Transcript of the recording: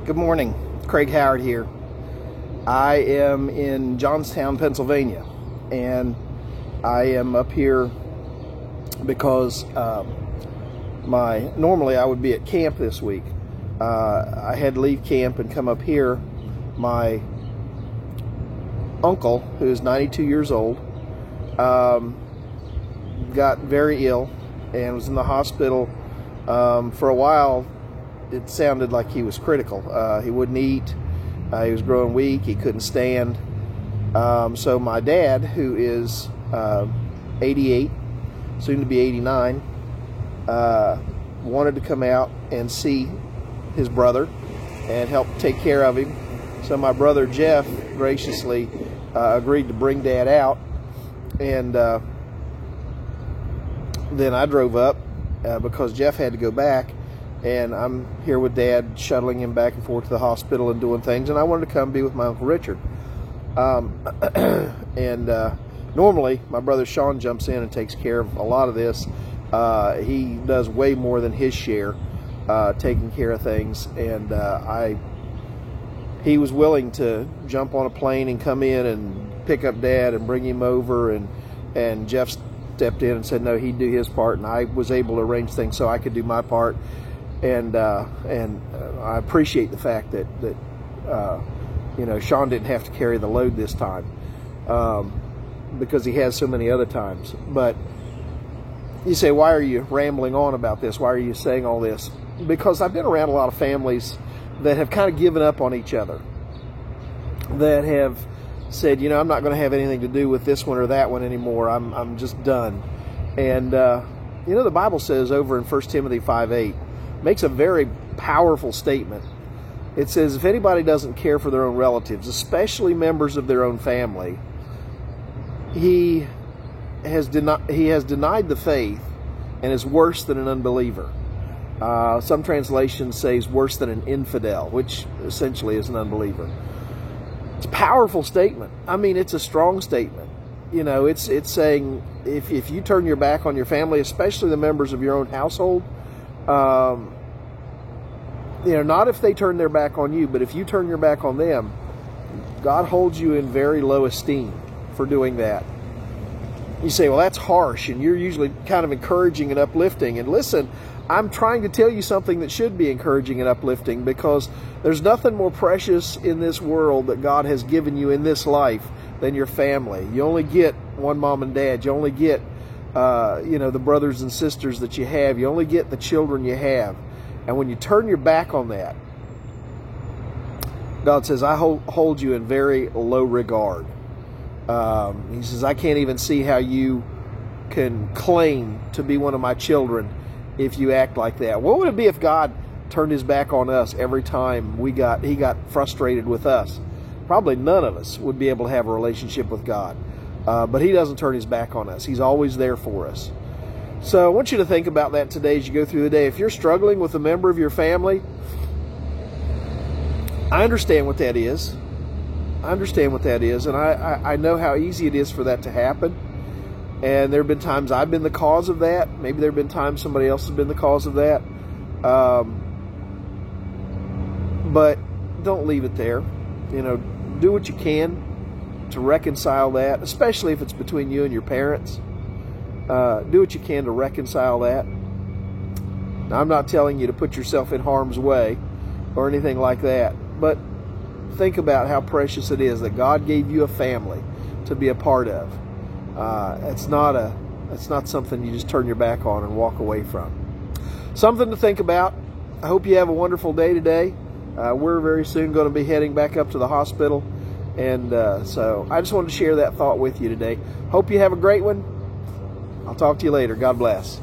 Good morning. Craig Howard here. I am in Johnstown, Pennsylvania, and I am up here because normally I would be at camp this week. I had to leave camp and come up here. My uncle, who is 92 years old, got very ill and was in the hospital for a while. It sounded like he was critical. He wouldn't eat. He was growing weak. He couldn't stand. So my dad, who is 88, soon to be 89, wanted to come out and see his brother and help take care of him. So my brother Jeff graciously agreed to bring Dad out, and then I drove up because Jeff had to go back. And I'm here with Dad, shuttling him back and forth to the hospital and doing things. And I wanted to come be with my Uncle Richard. Normally, my brother Sean jumps in and takes care of a lot of this. He does way more than his share, taking care of things. And he was willing to jump on a plane and come in and pick up Dad and bring him over. And Jeff stepped in and said no, he'd do his part. And I was able to arrange things so I could do my part. And I appreciate the fact that Sean didn't have to carry the load this time, because he has so many other times. But you say, why are you rambling on about this? Why are you saying all this? Because I've been around a lot of families that have kind of given up on each other, that have said, I'm not going to have anything to do with this one or that one anymore. I'm just done. And the Bible says over in 1 Timothy 5:8, makes a very powerful statement. It says, if anybody doesn't care for their own relatives, especially members of their own family, he has denied the faith and is worse than an unbeliever. Some translations say he's worse than an infidel, which essentially is an unbeliever. It's a powerful statement. I mean, it's a strong statement. It's saying if you turn your back on your family, especially the members of your own household, not if they turn their back on you, but if you turn your back on them, God holds you in very low esteem for doing that. You say, well, that's harsh, and you're usually kind of encouraging and uplifting. And listen, I'm trying to tell you something that should be encouraging and uplifting, because there's nothing more precious in this world that God has given you in this life than your family. You only get one mom and dad. You only get the brothers and sisters that you have. You only get the children you have. And when you turn your back on that, God says, I hold you in very low regard. He says, I can't even see how you can claim to be one of my children if you act like that. What would it be if God turned his back on us every time he got frustrated with us? Probably none of us would be able to have a relationship with God. But he doesn't turn his back on us. He's always there for us. So I want you to think about that today as you go through the day. If you're struggling with a member of your family, I understand what that is. I understand what that is. And I know how easy it is for that to happen. And there have been times I've been the cause of that. Maybe there have been times somebody else has been the cause of that. But don't leave it there. Do what you can to reconcile that, especially if it's between you and your parents. Do what you can to reconcile that. Now, I'm not telling you to put yourself in harm's way or anything like that, but think about how precious it is that God gave you a family to be a part of. It's not something you just turn your back on and walk away from. Something to think about. I hope you have a wonderful day today. We're very soon going to be heading back up to the hospital, and so I just wanted to share that thought with you today. Hope you have a great one. I'll talk to you later. God bless.